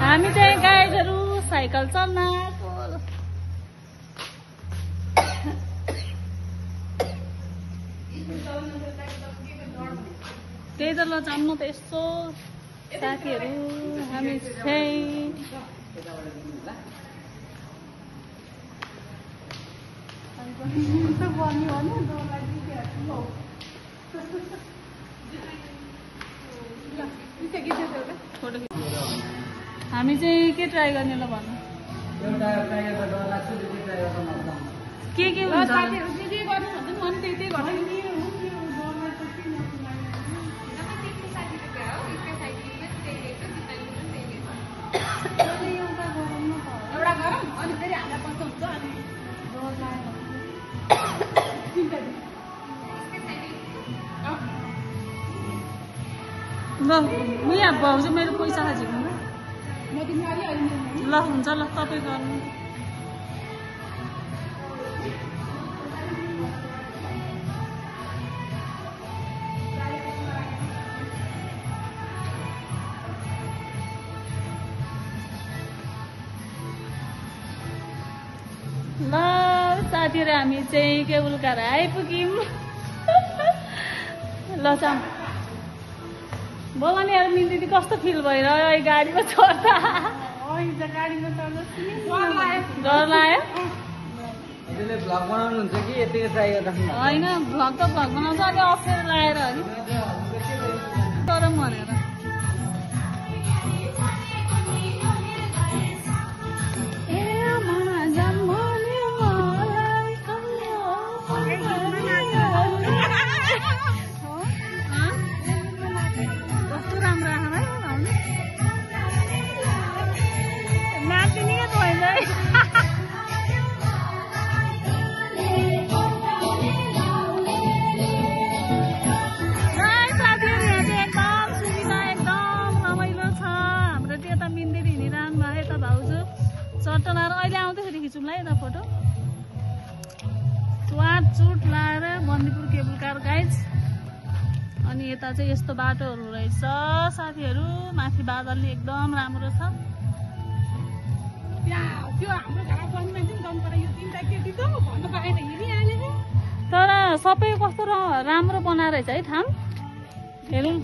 हामी चाहिँ गाइडहरू साइकल चल्न त्यही त ल जान्नु त यस्तो साथीहरू हामी चाहिँ हामी चाहिँ के ट्राई गर्ने ल भन्नु के हुन्छ ल म यहाँ भाउजू मेरो पैसा खाजिनु ल हुन्छ ल तपाईँ गर्नु ल साथीहरू हामी चाहिँ केबुल कार आइपुग्यौँ ल जाऊँ बोलाउनेहरू मिल्दिदी कस्तो फिल भइरह्यो गाडीमा चढ्दा डर लाग्यो होइन भ्लग त भ्लग बनाउँछ अलि अप्ठ्यारो लगाएर अरे तर भनेर चट्टा लाएर अहिले आउँदाखेरि खिचौँ ल यता फोटो चुट लाएर बन्दीपुर केबुल कार गाइज अनि यता चाहिँ यस्तो बाटोहरू रहेछ साथीहरू माथि बादलले एकदम राम्रो छ तर सबै कस्तो राम्रो बनाएर रहेछ है ठाउँ हेरौँ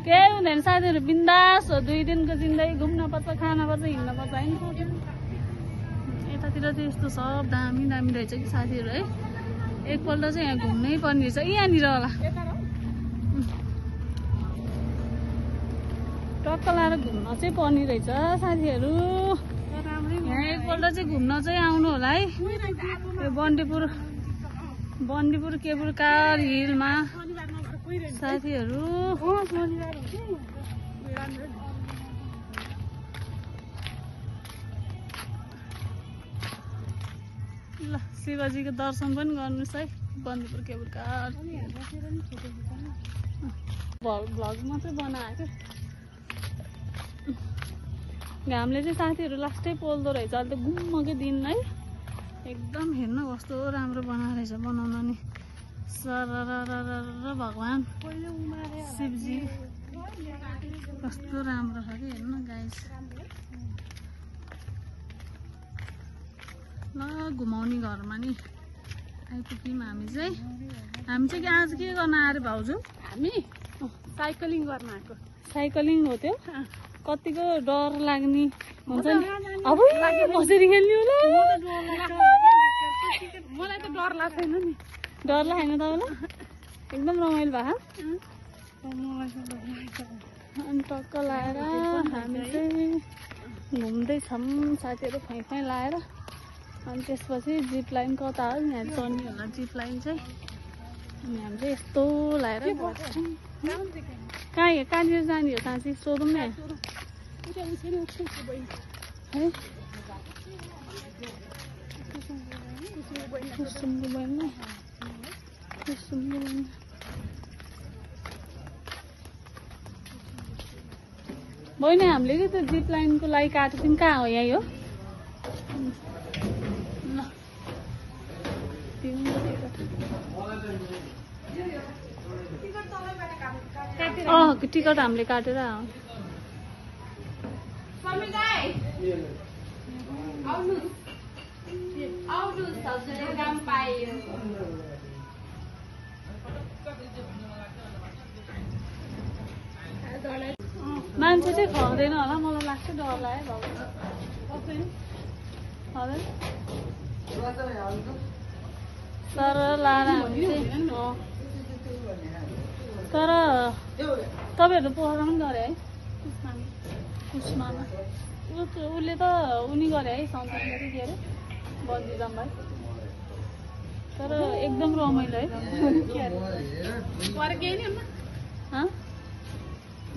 केही हुँदैन साथीहरू बिन्दास हो 2 दिनको जिन्दगी घुम्न पर्छ खान पर्छ हिँड्न पर्छ होइन यतातिर चाहिँ यस्तो सब दामी दामी रहेछ कि साथीहरू है एकपल्ट चाहिँ यहाँ घुम्नै पर्ने रहेछ यहाँनिर होला टक्क लाएर घुम्न चाहिँ पर्ने रहेछ साथीहरू यहाँ एकपल्ट चाहिँ घुम्न चाहिँ आउनु होला है यो बन्दीपुर केबुल कार हिलमा साथीहरू ल शिवजीको दर्शन पनि गर्नुहोस् है बन्दीपुर केबुल कार भ्लग मात्रै बनाएको घामले चाहिँ साथीहरू लास्टै पोल्दो रहेछ अहिले त गुम्मकै दिन है एकदम हेर्न कस्तो राम्रो बनाएर रहेछ बनाउन नि सरर भगवान् शिवजी कस्तो राम्रो छ कि हेर्नु गाइस ल घुमाउने घरमा नि आइपुग्यौँ हामी चाहिँ आज के गर्न आएर भाउजू हामी साइक्लिङ गर्न आएको साइक्लिङ हो त्यो कतिको डर लाग्ने हुन्छ नि अब कसरी खेल्ने होला मलाई त डर लाग्दैन नि डर लागेन तपाईँलाई एकदम रमाइलो भयो अनि टक्क लाएर हामी चाहिँ घुम्दैछौँ साथीहरू फाइ लाएर अनि त्यसपछि जिप लाइन कता हो यहाँ चढ्ने होला जिप लाइन चाहिँ अनि हामी चाहिँ यस्तो लाएर कहाँनिर जाने हो साँच्ची सोधौँ न है बहिनी हामीले कि त्यो जिप लाइनको लागि काटेको थियौँ कहाँ हो यहीँ हो टिकट हामीले काटेर मान्छे चाहिँ खुवाउँदैन होला मलाई लाग्छ डर लाग्यो तर लाएर हामी चाहिँ तर तपाईँहरू पोखरा पनि गरे है कुस्मामा उसले त उनी गरे है सन्तानले के अरे बन्दी जम्बाई तर एकदम रमाइलो है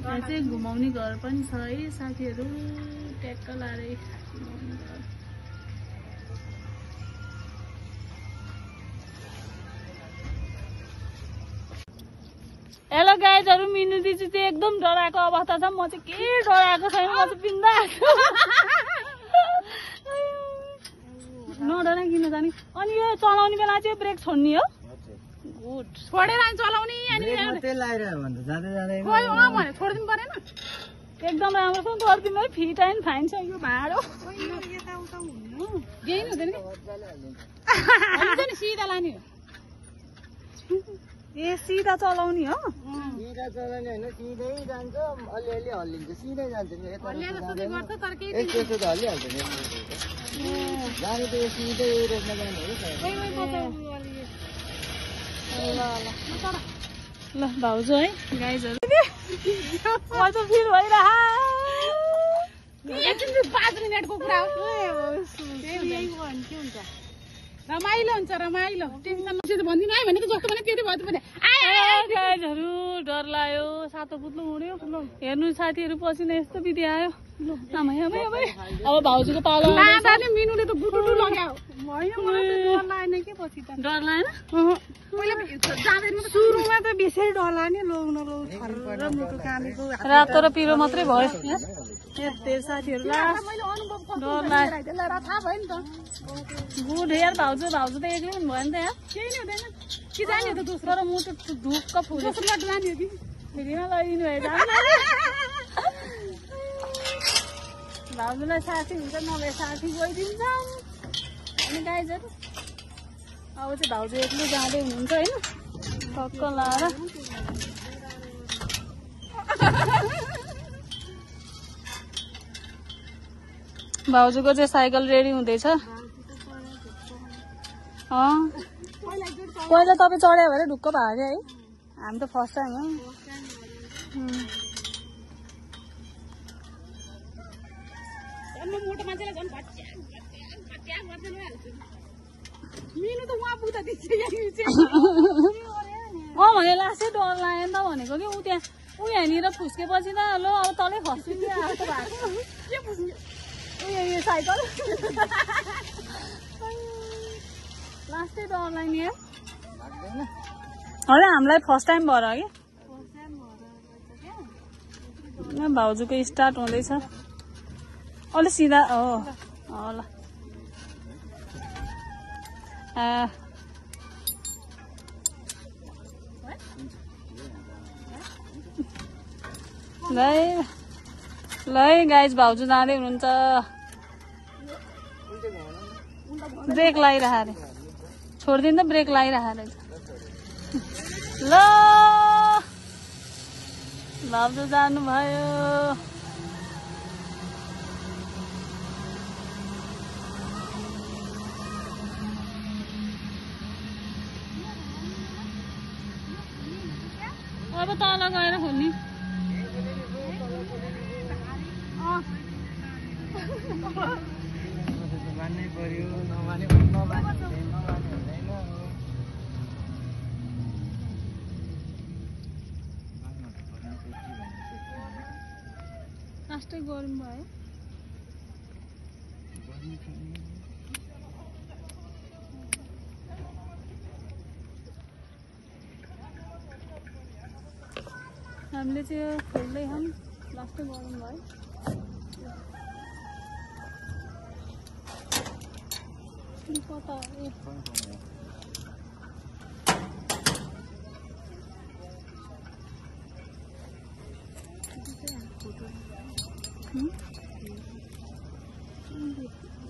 यहाँ चाहिँ घुमाउने घर पनि छ है साथीहरू ट्याक्क लाएर हेलो गाइजहरू मिनु दिदी चाहिँ एकदम डराएको अवस्था छ म चाहिँ के डराएको छैन म चाहिँ बिन्दास नडरा किन जाने अनि यो चलाउने बेला चाहिँ ब्रेक छोड्ने हो गुड छोडेर चलाउने छोडिदिनु परेन एकदम राम्रो छ गरिदिनु है फिट एन्ड फाइन छ यो भाँडो केही हुँदैन कि सिधा लाने हो ए सिधा चलाउने हो सिधा चलाउने होइन सिधै जान्छ अलिअलि हल्लिन्छ सिधै जान्छ त्यसो त हल्लिहाल्छ नि जाने त यो सिधै रोडमा जाने हो ल भाउजू है गाइजहरू मजा फिल भइरह 5 मिनटको कुरा हो रमाइलो हुन्छ रमाइलो टेन्सन भन्दिनँ है भने त जस्तो भने त्यति भयो पनि गाइजहरू डर लाग्यो सातो पुत्लो उड्यो हेर्नु साथीहरू पछि नै यस्तो विधि आयो अब भाउजूको पालो मिनुले त बुटुटु लगायो डर लागेन सुरुमा त बेसै डर लाग्ने रातो र पिरो मात्रै भयो साथीहरू डर लाग्यो गुड यार भाउजू त एक्लै पनि भयो नि त यहाँ केही नै हुँदैन कि जाने त दोस्रो तर मुटु ढुक्क फुल्यो जाने हो कि फेरिमा लैदिनु भयो भाउजूलाई साथी हुन्छ नभए साथी गइदिन्छ अनि गाइजहरू अब चाहिँ भाउजू एक्लै जाँदै हुनुहुन्छ होइन टक्क लाएर भाउजूको चाहिँ साइकल रेडी हुँदैछ पहिला तपाईँ चढ्यो भने ढुक्क भयो है हामी त फर्स्ट टाइम हो मोटो मान्छेलाई झन् घट्या गर्दैन मिनु त उहाँ पुग्दा भने लास्टै डर लाग्यो नि त भनेको कि ऊ त्यहाँ ऊ यहाँनिर फुस्केपछि त ल अब तलै खस्छु जस्तो भएको यो साइकल लास्टै डर लाग्ने होइन हामीलाई फर्स्ट टाइम भएर कि भाउजूको स्टार्ट हुँदैछ अलि सिधा हो ल ल गाइज भाउजू जाँदै हुनुहुन्छ ब्रेक लगाइरह अरे छोडिदिनु त ब्रेक लगाइरह अरे ल भाउजू जानुभयो अब तल गएर खोल्ने मान्नै पर्यो नमाने लास्टै गरम भयो हामीले चाहिँ खोल्दै छौँ लास्टै गरम भयो कता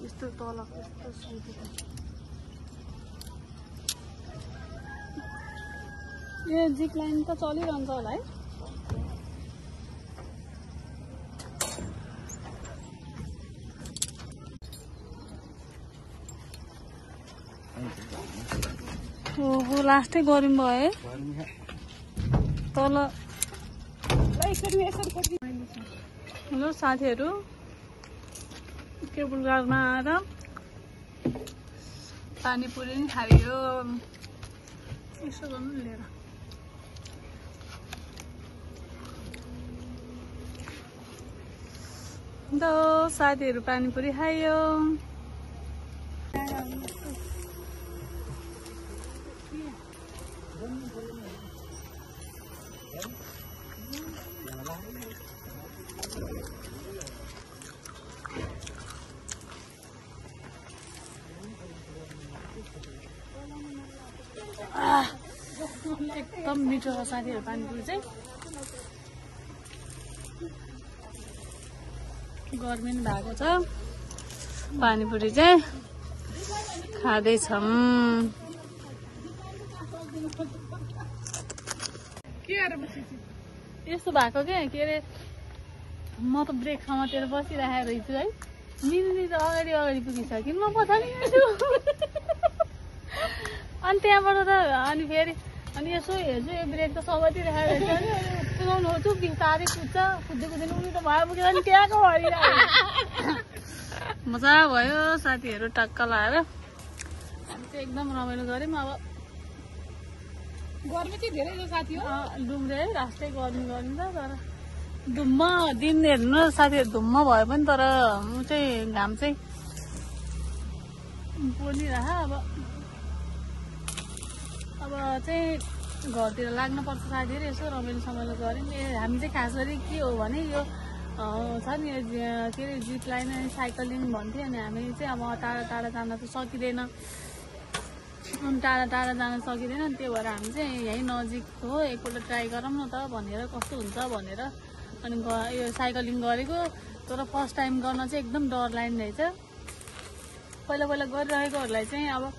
यस्तो तल यस्तो यो जिप लाइन त चलिरहन्छ होला है ओहो लास्टै गरम भयो तल हेलो साथीहरू केबुल गाडमा आएर पानीपुरी नि खायो यसो गर्नु लिएर अन्त साथीहरू पानीपुरी खायो एकदम मिठो छ साथीहरू पानीपुरी चाहिँ गर्मी पनि भएको छ पानीपुरी चाहिँ खाँदैछौँ यस्तो भएको के अरे म त ब्रेक समातेर बसिरहेको रहेछु है मिनी त अगाडि पुगिसक्यो म पछाडि छु अनि त्यहाँबाट त अनि फेरि अनि यसो हेर्छु यो ब्रेक त समातिरहेको रहेछ नि पुगाउनु खोज्छु बिस्तारै कुद्दै उनी त भयो पुगेर नि त्यहाँको हरिरहेको मजा भयो साथीहरू टक्क लाएर हामी चाहिँ एकदम रमाइलो गऱ्यौँ अब गर्मी चाहिँ धेरै छ साथी हो डुम्रे है रास्तै गर्मी त तर धुम्म दिन हेर्नु न साथीहरू धुम्म भयो पनि तर ऊ चाहिँ घाम चाहिँ पोलिरह अब चाहिँ घरतिर लाग्नुपर्छ साथीहरू यसो रमाइलो गऱ्यौँ हामी चाहिँ खास गरी के हो भने यो छ नि यो के अरे जिप लाइन अनि साइक्लिङ भन्थ्यो अनि हामी चाहिँ अब टाढा जान त सकिँदैन अनि टाढा जान सकिँदैन नि त्यही भएर हामी चाहिँ यहीँ नजिक हो एकपल्ट ट्राई गरौँ न त भनेर कस्तो हुन्छ भनेर अनि यो साइक्लिङ गरेको तर फर्स्ट टाइम गर्न चाहिँ एकदम डर लाग्ने रहेछ पहिला गरिरहेकोहरूलाई चाहिँ अब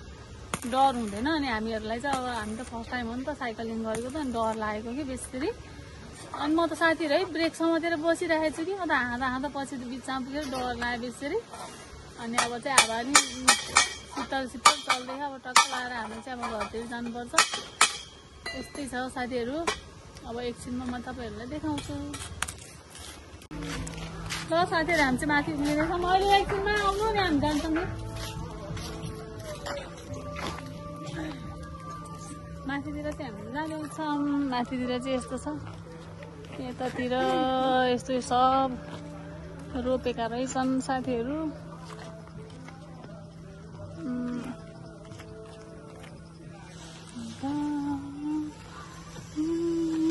डर हुँदैन अनि हामीहरूलाई चाहिँ अब हामी त फर्स्ट टाइम हो नि त साइक्लिङ गरेको त अनि डर लागेको कि बेसरी अनि म त साथीहरू है ब्रेक समातेर बसिरहेको छु कि अन्त हाँदा पछि त बिचमा पुगेर डर लाग्यो बेसरी अनि अब चाहिँ हावा नि शीतल चल्दैछ अब टक्क लगाएर हामी चाहिँ अब घरतिर जानुपर्छ यस्तै छ साथीहरू अब एकछिनमा म तपाईँहरूलाई देखाउँछु ल साथीहरू हामी चाहिँ माथि पुगिँदैछौँ अहिले एकछिनमा आउनु नि हामी जान्छौँ नि माथितिर चाहिँ हामी जाँदैछौँ माथितिर चाहिँ यस्तो छ यतातिर यस्तो सब रोपेका रहेछन् साथीहरू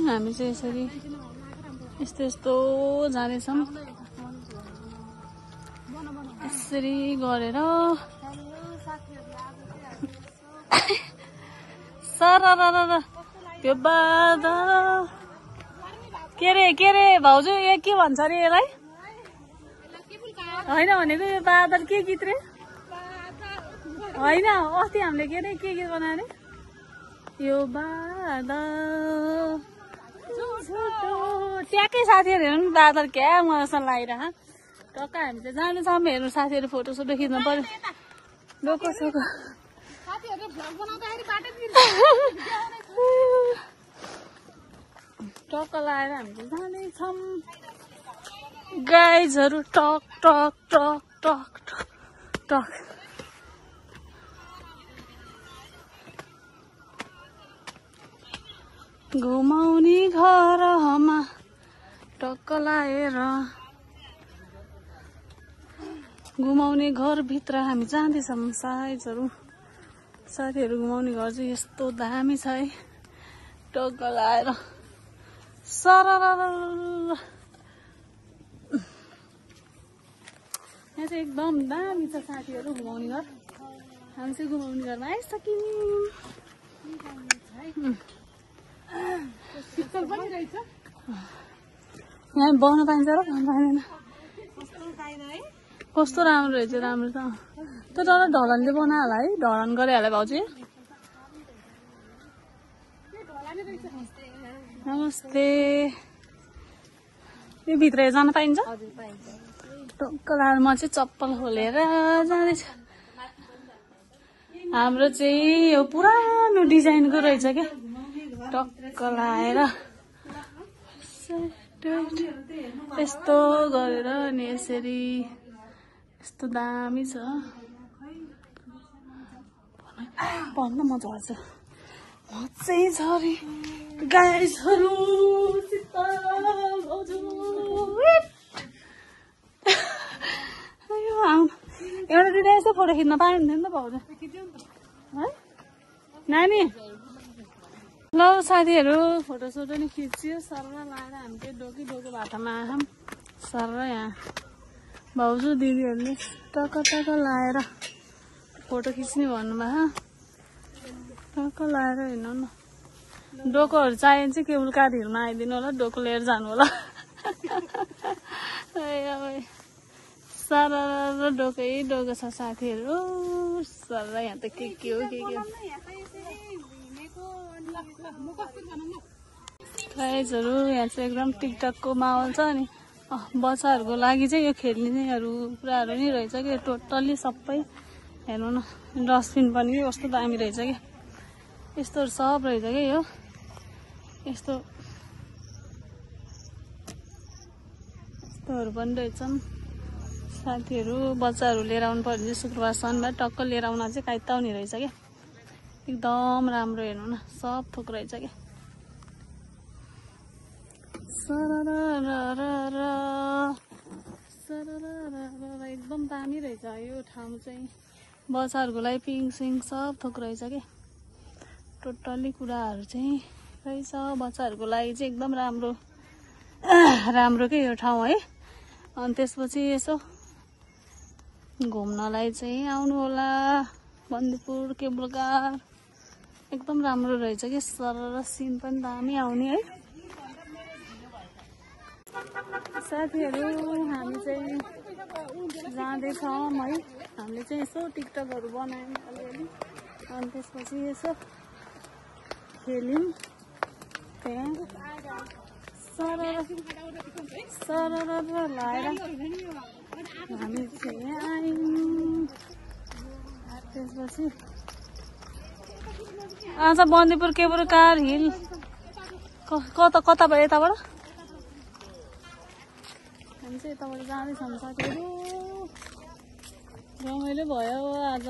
हामी चाहिँ यसरी यस्तो जाँदैछौँ यसरी गरेर सरर त्यो बादल के रे भाउजू यो के भन्छ अरे यसलाई होइन भनेको यो बादल के गीत रे होइन अस्ति हामीले के गीत बनायो अरे यो बादल ट्याक्कै साथीहरू हेर्नु बादल क्या मसँग लागिरह टक्क हामी चाहिँ जानेछौँ हेर्नु साथीहरू फोटोसोटो खिच्नु पर्यो लोको सोको टक्क लाएर हामी चाहिँ जानेछौँ गाइजहरू टक टक टक टक टक घुमाउने घरमा टक्क लाएर घुमाउने घरभित्र हामी जाँदैछौँ। साथीहरू घुमाउने घर चाहिँ यस्तो दामी छ है। टक्क लाएर यहाँ चाहिँ एकदम दामी छ साथीहरू घुमाउने घर। हामी चाहिँ घुमाउने घरमा आइसक्यौँ। यहाँ बस्न पाइन्छ र पाइँदैन? कस्तो राम्रो रहेछ, राम्रो छ। त्यो तर ढलनले बनायो होला है, ढलन गरे होला भाउजू। नमस्ते। यो भित्र जान पाइन्छ? टक्क लाएर म चाहिँ चप्पल खोलेर जाँदैछु। हाम्रो चाहिँ यो पुरानो डिजाइनको रहेछ क्या। टक्क लाएर यस्तो गरेर अनि यसरी यस्तो दामी छ। भन्न मजा आउँछ। म चाहिँ छ अरे गाइसहरू एउटा दुइटा यस्तो फोटो खिच्न पायो नि त भाउजू है नानी। ल साथीहरू फोटोसोटो नि खिच्यो। सर लाएर हामी चाहिँ डोको बाटोमा आयौँ। सर यहाँ भाउजू दिदीहरूले टक्क लाएर फोटो खिच्ने भन्नुभयो। टक्क लाएर हिँड्नु न। डोकोहरू चाहियो चाहिँ केबुल कार हिलमा आइदिनु होला। डोको लिएर जानु होला। सारा डोको छ साथीहरू। सर यहाँ त के हो गाइजहरू यहाँ चाहिँ एकदम टिकटकको माहौल छ नि। बच्चाहरूको लागि चाहिँ यो खेल्नेहरू कुराहरू नि रहेछ कि टोटल्ली सबै। हेर्नु न डस्टबिन पनि कस्तो दामी रहेछ कि। यस्तोहरू सब रहेछ क्या यो। यस्तोहरू पनि रहेछन् साथीहरू। बच्चाहरू लिएर आउनु पर्यो भने शुक्रबार शनिबार टक्क लिएर आउन चाहिँ काइता हुने रहेछ क्या। एकदम राम्रो। हेर्नु न सब थोक रहेछ क्या। एकदम दामी रहेछ यो ठाउँ चाहिँ। बच्चाहरूको लागि पिङ सिङ सब थोक रहेछ क्या। टोटल्ली कुराहरू चाहिँ रहेछ बच्चाहरूको लागि चाहिँ एकदम राम्रो के यो ठाउँ है। अनि त्यसपछि यसो घुम्नलाई चाहिँ आउनु होला। बन्दीपुर केबुल कार एकदम राम्रो रहेछ कि। सर र सिन पनि दामी आउने है। साथीहरू हामी चाहिँ जाँदैछौँ है। हामीले चाहिँ यसो टिकटकहरू बनायौँ अलिअलि। अनि त्यसपछि यसो खेल्यौँ। त्यहाँ सर लाएर हामी चाहिँ आयौँ। त्यसपछि आज बन्दीपुर केबुल कार हिल कता भयो यताबाट? हामी चाहिँ यताबाट जाँदैछौँ साथीहरू। रमाइलो भयो आज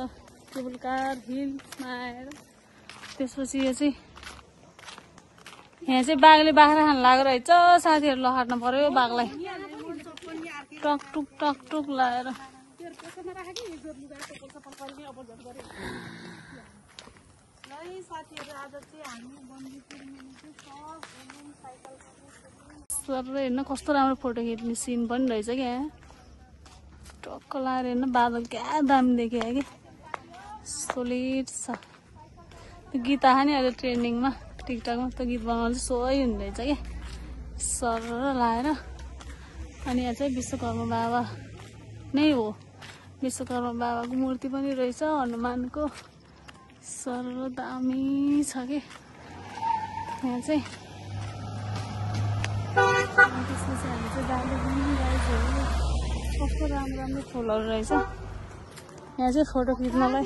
केबुल कार हिलमा आएर। त्यसपछि यो चाहिँ यहाँ चाहिँ बाघले बाख्रा खान लागेको रहेछ साथीहरू। लखाट्नु पर्यो बाघलाई। टकटुक लाएर सर हेर्न कस्तो राम्रो फोटो खिच्ने सिन पनि रहेछ क्या। टक्क लाएर हेर्न बादल क्या दामी देख्यो कि। सोलिड छ। त्यो गीत आयो नि अहिले ट्रेन्डिङमा टिकटकमा। त्यो गीत बनाउनु चाहिँ सोही हुँदैछ क्या। सर लाएर अनि यहाँ चाहिँ विश्वकर्मा बाबा नै हो। विश्वकर्मा बाबाको मूर्ति पनि रहेछ हनुमानको। सर दामी छ कि यहाँ चाहिँ। त्यसपछि हामी चाहिँ जाँदैछौँ गाइजहरू। कस्तो राम्रो फुलहरू रहेछ यहाँ चाहिँ। फोटो खिच्नलाई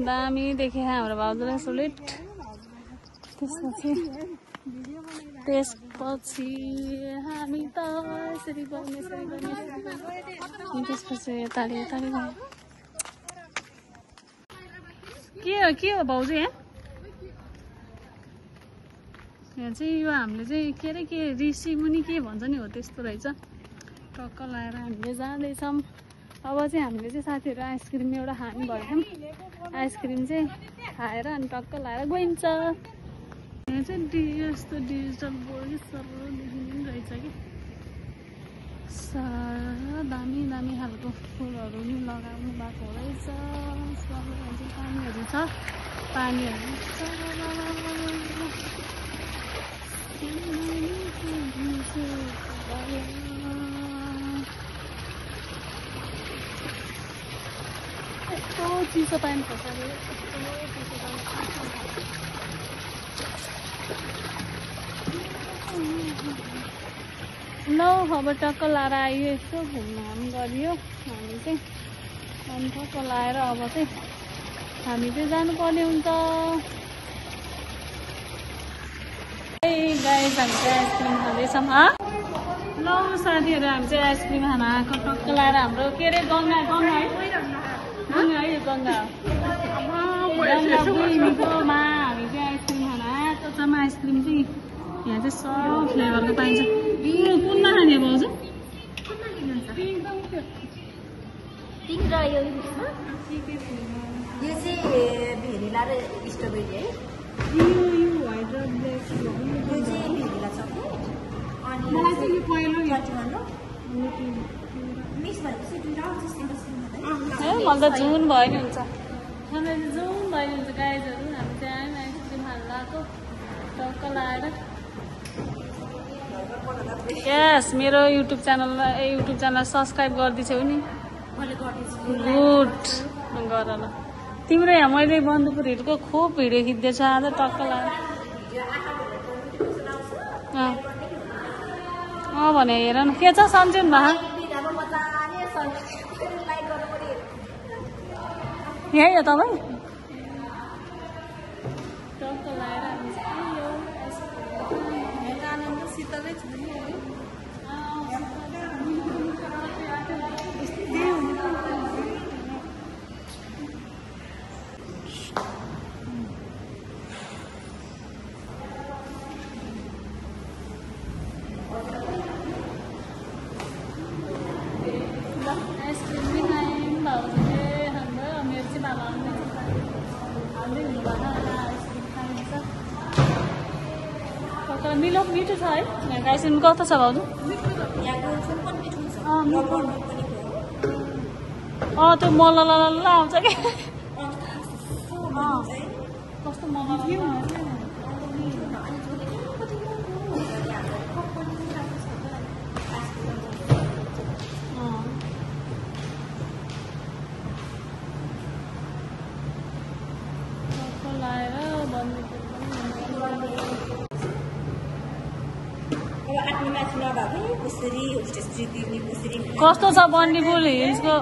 दामी देखे हाम्रो भाउजूलाई सोलिड। त्यसपछि हामी त यसरी गर्ने। त्यसपछि यताले के हो भाउजू यहाँ चाहिँ यो हामीले चाहिँ के अरे के ऋषि मुनि के भन्छ नि हो त्यस्तो रहेछ। टक्क लाएर हामीले जाँदैछौँ। अब चाहिँ हामीले चाहिँ साथीहरू आइसक्रिम एउटा खानु भएको थियौँ आइसक्रिम चाहिँ खाएर अनि टक्क लाएर गइन्छ यहाँ चाहिँ यस्तो डिजिटल बोर्ड सरल देखिने रहेछ कि सारा दामी दामी खालको फुलहरू नि लगाउनु भएको रहेछ पानीहरू छ पानीहरू यस्तो चिसो पानी पर्छ अरे ल अब टक्क लाएर आयो यसो घुमघाम गरियो हामी चाहिँ अनि टक्क लाएर अब चाहिँ हामी चाहिँ जानुपर्ने हुन्छ गाइस हामी चाहिँ आइसक्रिम खाँदैछौँ ल साथीहरू हामी चाहिँ आइसक्रिम खान आएको टक्क लाएर हाम्रो के अरे गङ्गा गङ्गा है गङ्गा है यो गङ्गा गङ्गामा हामी चाहिँ आइसक्रिम खान आएको छ आइसक्रिम चाहिँ यहाँ चाहिँ सब फ्लेभरको पाइन्छ कुनमा खाने भाउजू पिङ्क र यो चाहिँ भेनिला र स्ट्रबेरी है यो व्हाइट र ब्ल्याक यो चाहिँ भेनिला चकलेट अनि मलाई चाहिँ यो पहिलो मिक्स भएपछि दुईटा मलाई त जुन भयो नि हुन्छ खाना चाहिँ जुन भयो नि हुन्छ गाइजहरू हामी चाहिँ आयौँ आइसक्रिम खान लगाएको टक्क लाएर यस मेरो युट्युब च्यानल सब्सक्राइब गरिदिन्छौ नि गुड गर ल तिम्रो यहाँ मैले बन्दुपुरहरूको खुब भिडियो खिच्दैछु आज टक्क लाएर भने हेर न के छ सन्चै हुनु भएको यही हो तपाईँ टक्क लाएर आइसक्रिम भी खायौँ भाउजूले हाम्रो मेरो चाहिँ बाबा हाल्दै हुनुभएको आइसक्रिम खाइन्छ तर मिठो छ है यहाँको आइसक्रिम कस्तो छ भाउजू त्यो मलल आउँछ क्या कस्तो मलल कस्तो छ बन्डीपुर हिल्सको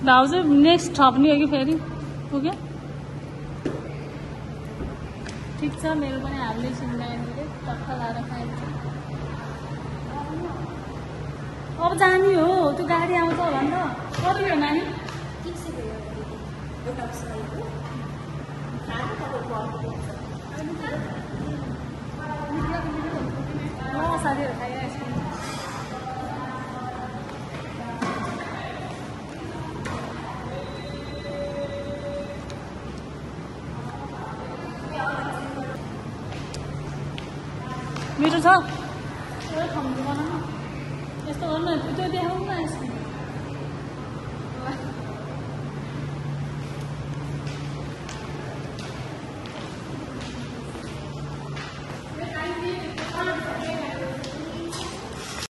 भाउजू नेक्स्ट थप्ने हो कि फेरि पुग्यो ठिक छ मेरो पनि हाल्दैछु नानीले टक्क लाएर खाइन्छ अब जाने हो त्यो गाडी आउँछ होला नि त कति भयो नानी साथीहरू खाइरहेको मिठो छ यस्तो गर्नु त्यो देखाउनु न आइसक्रिम